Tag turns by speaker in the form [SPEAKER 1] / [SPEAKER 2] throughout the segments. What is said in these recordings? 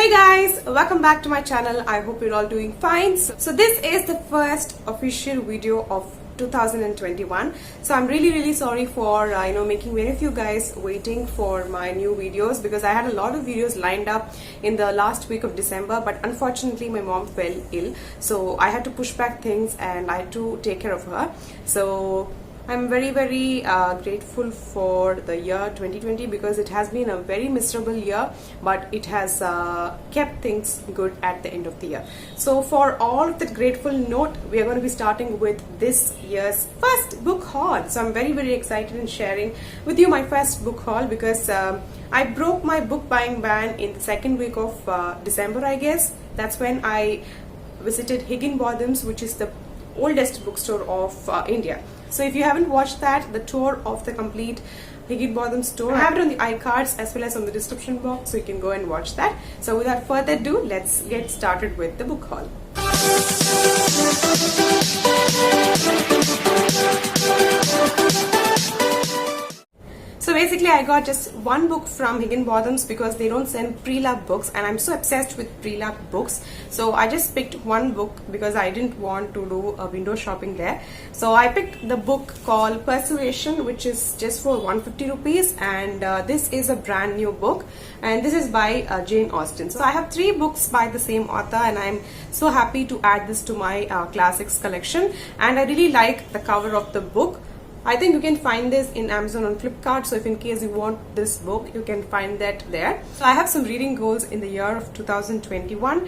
[SPEAKER 1] Hey guys, welcome back to my channel. I hope you're all doing fine. So this is the first official video of 2021. So I'm really sorry for making very few guys waiting for my new videos, because I had a lot of videos lined up in the last week of December, but unfortunately my mom fell ill, so I had to push back things and I had to take care of her. So I'm very grateful for the year 2020, because it has been a very miserable year, but it has kept things good at the end of the year. So for all of that grateful note, we are going to be starting with this year's first book haul. So I'm very excited in sharing with you my first book haul, because I broke my book buying ban in the second week of December, I guess. That's when I visited Higginbothams, which is the oldest bookstore of India. So if you haven't watched that, the tour of the complete Higginbothams store, I have it on the iCards as well as on the description box, so you can go and watch that. So without further ado, let's get started with the book haul. So basically I got just one book from Higginbothams, because they don't send pre-loved books and I'm so obsessed with pre-loved books. So I just picked one book because I didn't want to do a window shopping there. So I picked the book called Persuasion, which is just for 150 rupees, and this is a brand new book, and this is by Jane Austen. So I have 3 books by the same author, and I'm so happy to add this to my classics collection. And I really like the cover of the book. I think you can find this in Amazon and Flipkart, so if in case you want this book, you can find that there. So I have some reading goals in the year of 2021,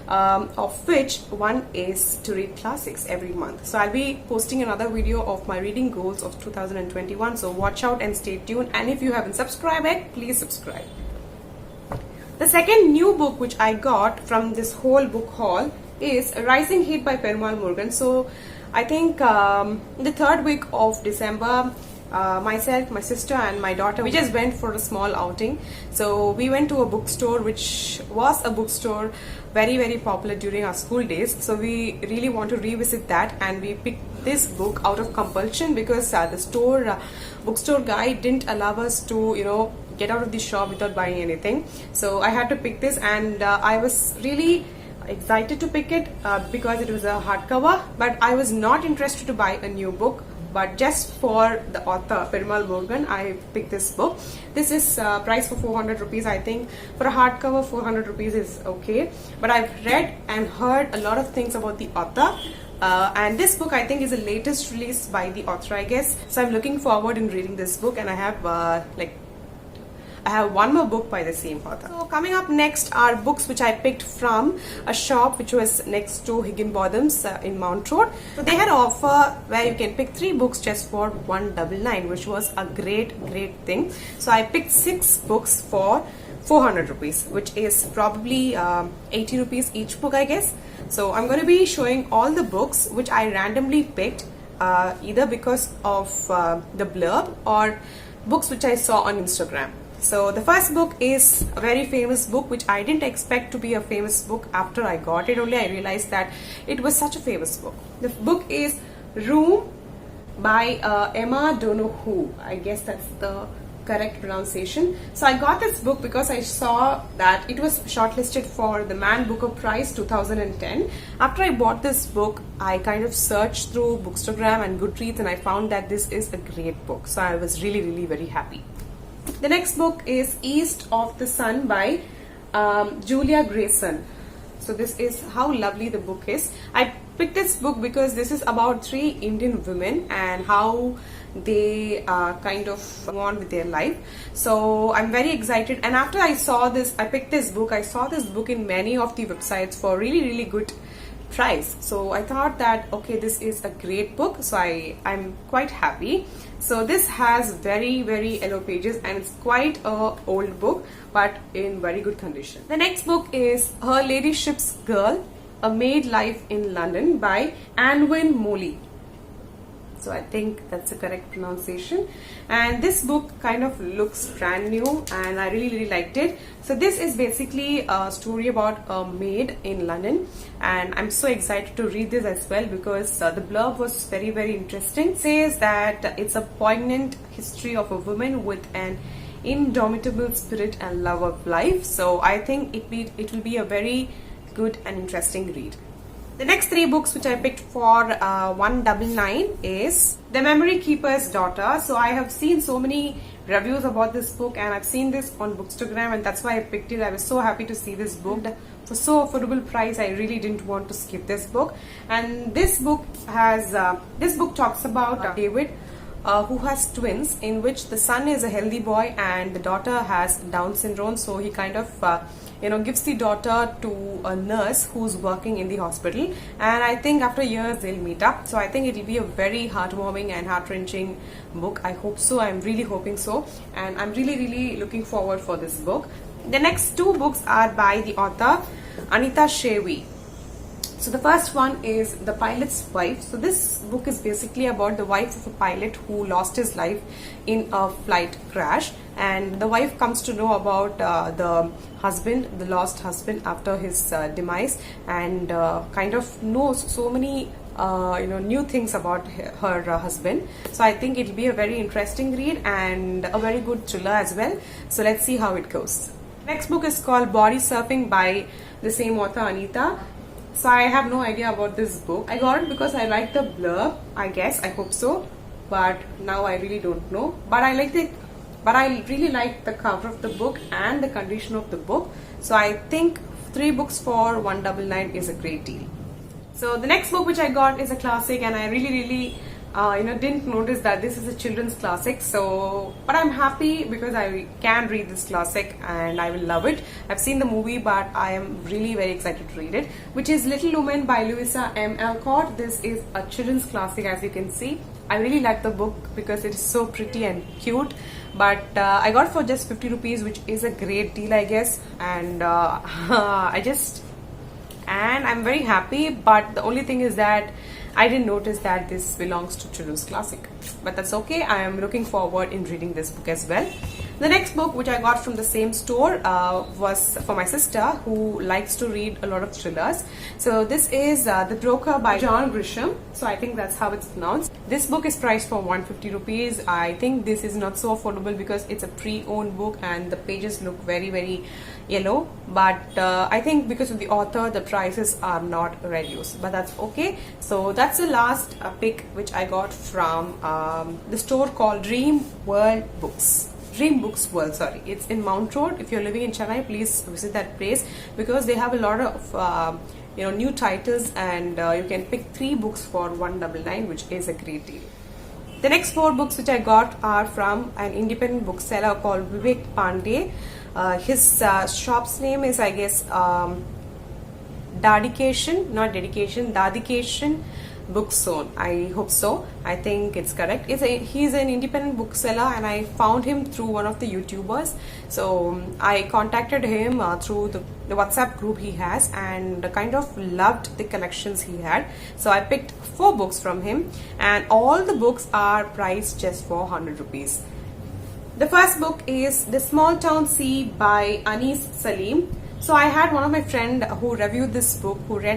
[SPEAKER 1] of which one is to read classics every month. So I'll be posting another video of my reading goals of 2021, so watch out and stay tuned. And if you haven't subscribed yet, please subscribe. The second new book which I got from this whole book haul is Rising Heat by Perumal Murugan. So I think the third week of December, myself, my sister and my daughter, we just went for a small outing. So we went to a bookstore, which was a bookstore very popular during our school days. So we really want to revisit that, and we picked this book out of compulsion, because the bookstore guy didn't allow us to get out of the shop without buying anything. So I had to pick this, and I was really excited to pick it because it was a hardcover, but I was not interested to buy a new book. But just for the author Perumal Murugan, I picked this book. This is priced for 400 rupees. I think for a hardcover 400 rupees is okay, but I've read and heard a lot of things about the author, and this book I think is the latest release by the author, I guess. So I'm looking forward in reading this book, and I have one more book by the same author. So coming up next are books which I picked from a shop which was next to Higginbothams in Mlcord. So they had an offer where you can pick 3 books just for 199, which was a great thing. So I picked 6 books for 400 rupees, which is probably 80 rupees each book, I guess. So I'm going to be showing all the books which I randomly picked, either because of the blurb or books which I saw on Instagram. So the first book is a very famous book, which I didn't expect to be a famous book. After I got it only, I realized that it was such a famous book. The book is Room by Emma Donoghue. I guess that's the correct pronunciation. So I got this book because I saw that it was shortlisted for the Man Booker Prize 2010. After I bought this book, I kind of searched through Bookstagram and Goodreads, and I found that this is a great book. So I was really very happy. The next book is East of the Sun by Julia Grayson. So this is how lovely the book is. I picked this book because this is about 3 Indian women and how they kind of go on with their life. So I'm very excited, and after I picked this book, I saw this book in many of the websites for really good price. So I thought that okay, this is a great book, so I'm quite happy. So this has very yellow pages, and it's quite a old book but in very good condition. The next book is Her Ladyship's Girl, A Maid Life in London by Anwen Molly. So I think that's the correct pronunciation, and this book kind of looks brand new and I really liked it. So this is basically a story about a maid in London, and I'm so excited to read this as well because the blurb was very interesting. It says that it's a poignant history of a woman with an indomitable spirit and love of life. So I think it will be a very good and interesting read. The next 3 books which I picked for 199 is The Memory Keeper's Daughter. So I have seen so many reviews about this book, and I've seen this on Bookstagram, and that's why I picked it. I was so happy to see this book. For so affordable price, I really didn't want to skip this book. And this book talks about David, who has twins, in which the son is a healthy boy and the daughter has Down syndrome. So he kind of gives the daughter to a nurse who's working in the hospital, and I think after years they'll meet up. So I think it'll be a very heartwarming and heart-wrenching book. I hope so. I'm really hoping so, and I'm really looking forward for this book. The next 2 books are by the author Anita Shavy. So the first one is The Pilot's Wife. So this book is basically about the wife of a pilot who lost his life in a flight crash, and the wife comes to know about the lost husband after his demise, and kind of knows so many new things about her husband. So I think it'll be a very interesting read and a very good thriller as well. So let's see how it goes. Next book is called Body Surfing by the same author Anita. So I have no idea about this book. I got it because I like the blurb, I guess. I hope so. But now I really don't know. But I really like the cover of the book and the condition of the book. So I think 3 books for 199 is a great deal. So the next book which I got is a classic, and I really didn't notice that this is a children's classic. But I'm happy because I can read this classic and I will love it. I've seen the movie, but I am really very excited to read it, which is Little Women by Louisa Mlcord. This is a children's classic, as you can see. I really like the book because it is so pretty and cute. But I got it for just 50 rupees, which is a great deal, I guess. And I'm very happy. But the only thing is that I didn't notice that this belongs to children's classic, but that's okay. I am looking forward in reading this book as well. The next book which I got from the same store was for my sister, who likes to read a lot of thrillers. So this is The Broker by John Grisham. So I think that's how it's pronounced. This book is priced for 150 rupees. I think this is not so affordable because it's a pre-owned book and the pages look very yellow, but I think because of the author the prices are not reduced, but that's okay. So that's the last pick which I got from the store called Dream Books World, sorry. It's in Mount Road. If you're living in Chennai, please visit that place because they have a lot of new titles, and you can pick 3 books for 199, which is a great deal. The next 4 books which I got are from an independent bookseller called Vivek Pandey. His shop's name is, I guess, Dedication Book Zone. I hope so. I think it's correct. He's an independent bookseller, and I found him through one of the YouTubers. So I contacted him through the WhatsApp group he has, and kind of loved the collections he had. So I picked 4 books from him, and all the books are priced just for 100 rupees. The first book is The Small Town Sea by Anis Salim. So I had one of my friend who read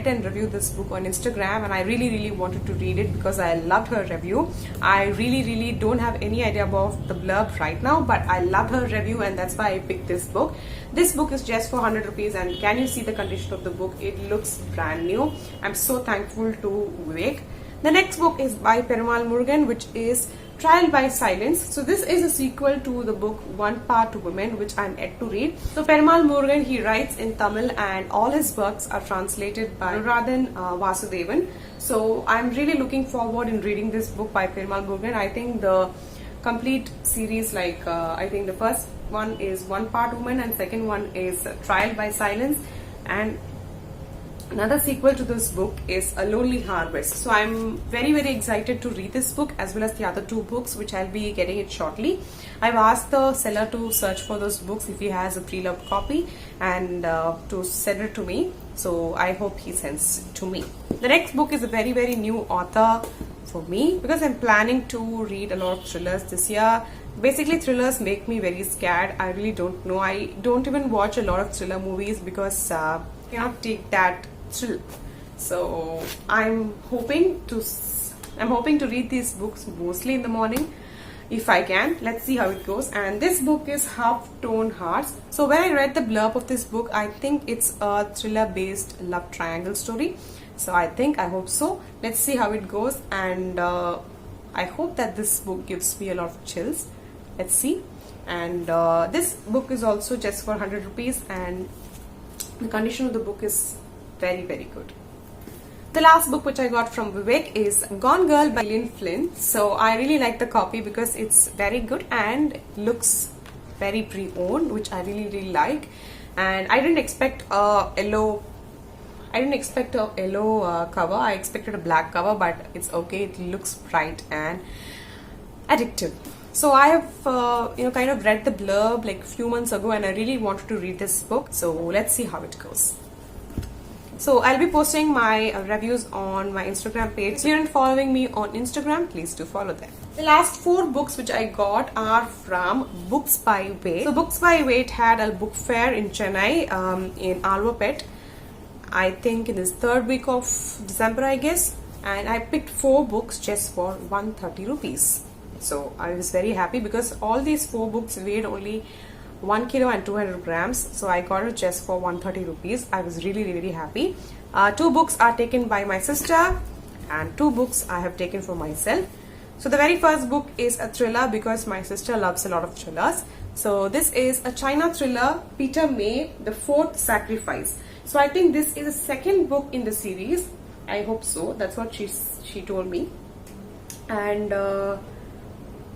[SPEAKER 1] and reviewed this book on Instagram, and I really wanted to read it because I loved her review. I really don't have any idea about the blurb right now, but I loved her review, and that's why I picked this book. This book is just for 100 rupees, and can you see the condition of the book? It looks brand new. I'm so thankful to Vivek. The next book is by Perumal Murugan, which is Trial by Silence. So this is a sequel to the book One Part Women, which I'm yet to read. So Perumal Murugan, he writes in Tamil, and all his works are translated by Radhan Vasudevan. So I'm really looking forward in reading this book by Perumal Murugan. I think the complete series, I think the first one is One Part Woman and second one is Trial by Silence, and another sequel to this book is A Lonely Harvest. So I'm very excited to read this book as well as the other 2 books, which I'll be getting it shortly. I've asked the seller to search for those books if he has a pre-loved copy, and to send it to me. So I hope he sends it to me. The next book is a very new author for me because I'm planning to read a lot of thrillers this year. Basically, thrillers make me very scared. I really don't know. I don't even watch a lot of thriller movies because I cannot take that thrill. So I'm hoping to read these books mostly in the morning, if I can. Let's see how it goes. And this book is Half Tone Hearts. So when I read the blurb of this book, I think it's a thriller based love triangle story. So I hope so. Let's see how it goes. And I hope that this book gives me a lot of chills. Let's see. And this book is also just for 100 rupees, and the condition of the book is very, very good. The last book which I got from Vivek is Gone Girl by Flynn. So I really like the copy because it's very good and looks very pre-owned, which I really like. And I didn't expect a yellow cover. I expected a black cover, but it's okay. It looks bright and addictive. So I have kind of read the blurb like a few months ago, and I really wanted to read this book. So let's see how it goes. So I'll be posting my reviews on my Instagram page. If you aren't following me on Instagram, please do follow them. The last 4 books which I got are from Books by Weight. So Books by Weight had a book fair in Chennai, in Alvapet, I think in this 3rd week of December, I guess. And I picked 4 books just for 130 rupees. So I was very happy because all these 4 books weighed only 1 kilo and 200 grams. So I got it just for 130 rupees. I was really happy. 2 books are taken by my sister and 2 books I have taken for myself. So the very first book is a thriller because my sister loves a lot of thrillers. So this is a China thriller, Peter May, The 4th Sacrifice. So I think this is the 2nd book in the series. I hope so. That's what she told me. And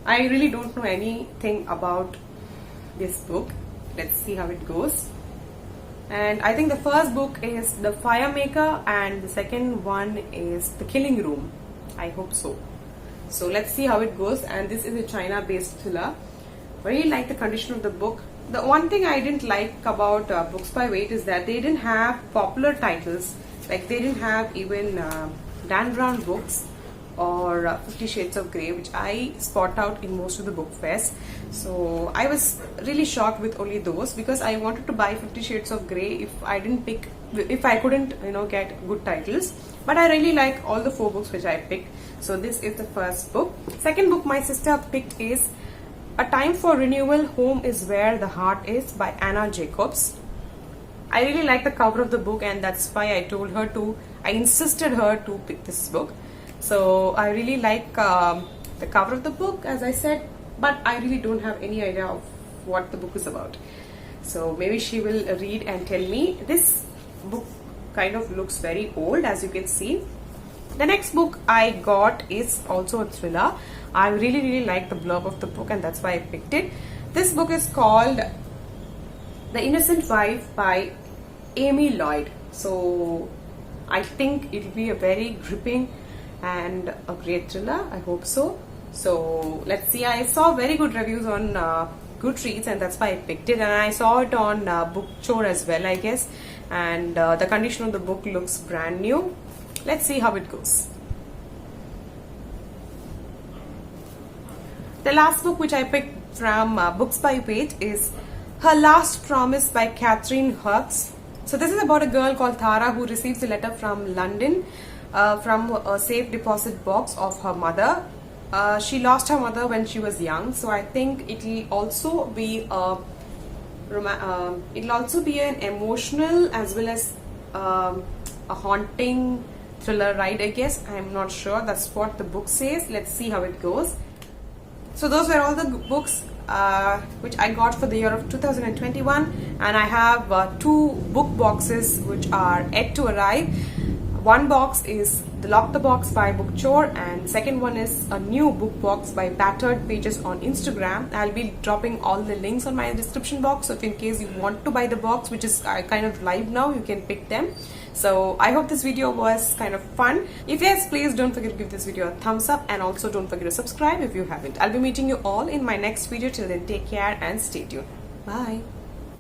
[SPEAKER 1] I really don't know anything about this book. Let's see how it goes. And I think the first book is The Fire Maker and the second one is The Killing Room. I hope so. So let's see how it goes. And this is a China based thriller. I really like the condition of the book. The one thing I didn't like about Books by Weight is that they didn't have popular titles. Like they didn't have even Dan Brown books or 50 Shades of Grey, which I spot out in most of the book fairs. So I was really shocked with only those because I wanted to buy 50 Shades of Grey if I couldn't get good titles. But I really like all the 4 books which I picked. So this is the first book. Second book my sister picked is A Time for Renewal, Home is Where the Heart Is by Anna Jacobs. I really like the cover of the book, and that's why I insisted her to pick this book. So I really like the cover of the book, as I said, but I really don't have any idea of what the book is about. So maybe she will read and tell me. This book kind of looks very old, as you can see. The next book I got is also a thriller. I really like the blurb of the book, and that's why I picked it. This book is called The Innocent Wife by Amy Lloyd. So I think it will be a very gripping and a great thriller. I hope so. So let's see. I saw very good reviews on Goodreads, and that's why I picked it. And I saw it on Bookstores as well, I guess. And the condition of the book looks brand new. Let's see how it goes. The last book which I picked from Books by Weight is Her Last Promise by Catherine Hertz. So this is about a girl called Thara who receives a letter from London from a safe deposit box of her mother. She lost her mother when she was young, so I think it'll also be an emotional as well as a haunting thriller ride, I guess. I'm not sure. That's what the book says. Let's see how it goes. So those were all the books which I got for the year of 2021, and I have 2 book boxes which are yet to arrive. One box is the Lock the Box by Bookstore, and second one is a new book box by Battered Pages on Instagram. I'll be dropping all the links on my description box, so if in case you want to buy the box, which is kind of live now, you can pick them. So I hope this video was kind of fun. If yes, please don't forget to give this video a thumbs up, and also don't forget to subscribe if you haven't. I'll be meeting you all in my next video. Till then, take care and stay tuned. Bye.